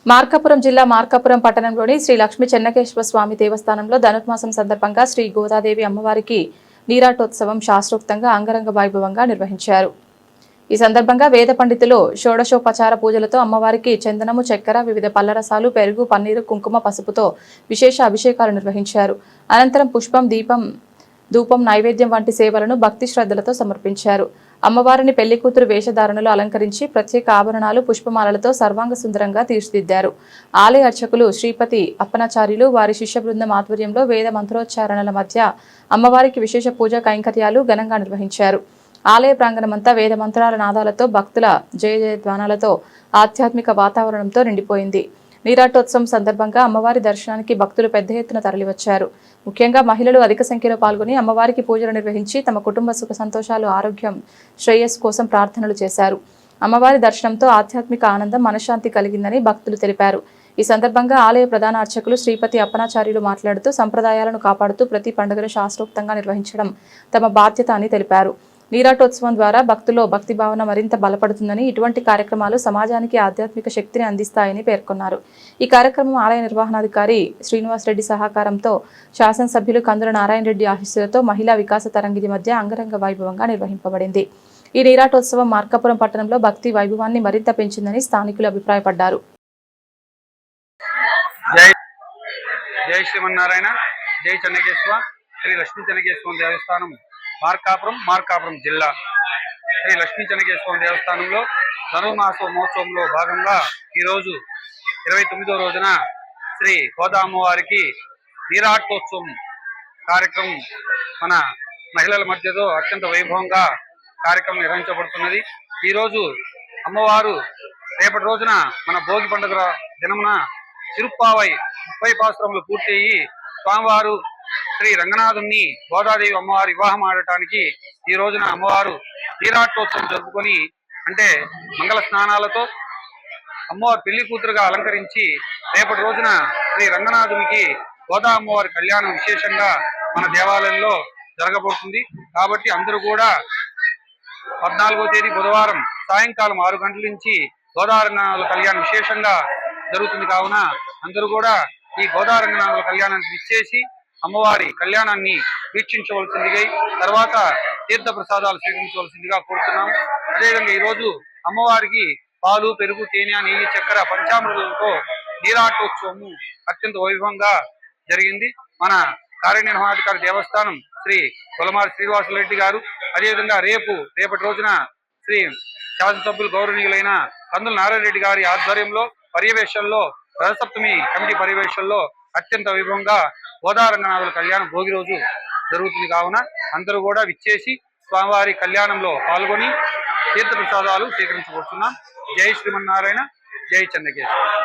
మార్కాపురం జిల్లా మార్కాపురం పట్టణంలోని శ్రీ లక్ష్మీ చెన్నకేశ్వర స్వామి దేవస్థానంలో ధనుర్మాసం సందర్భంగా శ్రీ గోదాదేవి అమ్మవారికి నీరాటోత్సవం శాస్త్రోక్తంగా అంగరంగ వైభవంగా నిర్వహించారు. ఈ సందర్భంగా వేద పండితులు షోడశోపచార పూజలతో అమ్మవారికి చందనము, చక్కెర, వివిధ పల్లరసాలు, పెరుగు, పన్నీరు, కుంకుమ, పసుపుతో విశేష అభిషేకాలు నిర్వహించారు. అనంతరం పుష్పం, దీపం, ధూపం, నైవేద్యం వంటి సేవలను భక్తి శ్రద్ధలతో సమర్పించారు. అమ్మవారిని పెళ్లి కూతురు వేషధారణలో అలంకరించి ప్రత్యేక ఆభరణాలు, పుష్పమాలలతో సర్వాంగ సుందరంగా తీర్చిదిద్దారు. ఆలయ అర్చకులు శ్రీపతి అప్పనాచార్యులు వారి శిష్య బృందం ఆధ్వర్యంలో వేద మంత్రోచ్చారణల మధ్య అమ్మవారికి విశేష పూజా కైంకర్యాలు ఘనంగా నిర్వహించారు. ఆలయ ప్రాంగణమంతా వేద మంత్రాల నాదాలతో, భక్తుల జయ జయధ్వానాలతో, ఆధ్యాత్మిక వాతావరణంతో నిండిపోయింది. నీరాటోత్సవం సందర్భంగా అమ్మవారి దర్శనానికి భక్తులు పెద్ద ఎత్తున తరలివచ్చారు. ముఖ్యంగా మహిళలు అధిక సంఖ్యలో పాల్గొని అమ్మవారికి పూజలు నిర్వహించి తమ కుటుంబ సుఖ సంతోషాలు, ఆరోగ్యం, శ్రేయస్సు కోసం ప్రార్థనలు చేశారు. అమ్మవారి దర్శనంతో ఆధ్యాత్మిక ఆనందం, మనశ్శాంతి కలిగిందని భక్తులు తెలిపారు. ఈ సందర్భంగా ఆలయ ప్రధాన అర్చకులు శ్రీపతి అప్పనాచార్యులు మాట్లాడుతూ సంప్రదాయాలను కాపాడుతూ ప్రతి పండుగను శాస్త్రోక్తంగా నిర్వహించడం తమ బాధ్యత అని తెలిపారు. నీరాటోత్సవం ద్వారా భక్తుల్లో భక్తి భావన మరింత బలపడుతుందని, ఇటువంటి కార్యక్రమాలు సమాజానికి ఆధ్యాత్మిక శక్తిని అందిస్తాయని పేర్కొన్నారు. ఈ కార్యక్రమం ఆలయ నిర్వహణాధికారి శ్రీనివాస్ రెడ్డి సహకారంతో, శాసనసభ్యులు కందుల నారాయణ రెడ్డి ఆశీస్సులతో మహిళా వికాస తరంగిణి మధ్య అంగరంగ వైభవంగా నిర్వహింపబడింది. ఈ నీరాటోత్సవం మార్కాపురం పట్టణంలో భక్తి వైభవాన్ని మరింత పెంచిందని స్థానికులు అభిప్రాయపడ్డారు. జై శ్రీమన్నారాయణ, జై చెన్నకేశ్వర శ్రీ లక్ష్మీ చెన్నకేశ్వర దేవస్థానం మార్కాపురం జిల్లా శ్రీ లక్ష్మీ చెన్నకేశ్వర దేవస్థానంలో ధనుర్మాస మహోత్సవంలో భాగంగా ఈరోజు 29వ రోజున శ్రీ గోదామ్మవారికి నీరాటోత్సవం కార్యక్రమం మన మహిళల మధ్యతో అత్యంత వైభవంగా కార్యక్రమం నిర్వహించబడుతున్నది. ఈరోజు అమ్మవారు రేపటి రోజున మన భోగి పండుగ దినమున తిరుప్పావై 30 పాసురములు పూర్తి అయ్యి స్వామివారు శ్రీ రంగనాథుని గోదాదేవి అమ్మవారి వివాహం ఆడటానికి ఈ రోజున అమ్మవారు నీరాటోత్సవం జరుపుకొని, అంటే మంగళ స్నానాలతో అమ్మవారు పెళ్లి కూతురుగా అలంకరించి రేపటి రోజున శ్రీ రంగనాథునికి గోదా అమ్మవారి కళ్యాణం విశేషంగా మన దేవాలయంలో జరగబోతుంది. కాబట్టి అందరూ కూడా 14వ తేదీ బుధవారం సాయంకాలం 6 గంటల నుంచి గోదారంగనాథుల కళ్యాణం విశేషంగా జరుగుతుంది. కావున అందరూ కూడా ఈ గోదారంగనాథుల కళ్యాణానికి ఇచ్చేసి అమ్మవారి కళ్యాణాన్ని వీక్షించవలసిందిగా, తర్వాత తీర్థ ప్రసాదాలు స్వీకరించవలసిందిగా కోరుతున్నాము. అదేవిధంగా ఈరోజు అమ్మవారికి పాలు, పెరుగు, తేనె, నెయ్యి, చక్కెర, పంచామృతాలతో నీరాటోత్సవము అత్యంత వైభవంగా జరిగింది. మన కార్యనిర్వహణాధికారి దేవస్థానం శ్రీ కొలమారి శ్రీనివాసరెడ్డి గారు, అదేవిధంగా రేపటి రోజున శ్రీ శాసనసభ్యులు గౌరవనీయులైన కందుల నారాయణ రెడ్డి గారి ఆధ్వర్యంలో పర్యవేక్షణలో రథసప్తమి కమిటీ పర్యవేక్షణలో అత్యంత వైభవంగా గోదారంగనాథుల కళ్యాణం భోగి రోజు జరుగుతుంది. కావున అందరూ కూడా విచ్చేసి స్వామివారి కళ్యాణంలో పాల్గొని తీర్థ ప్రసాదాలు స్వీకరించబోతున్నాం. జై శ్రీమన్నారాయణ, జై చెన్నకేశ్వర.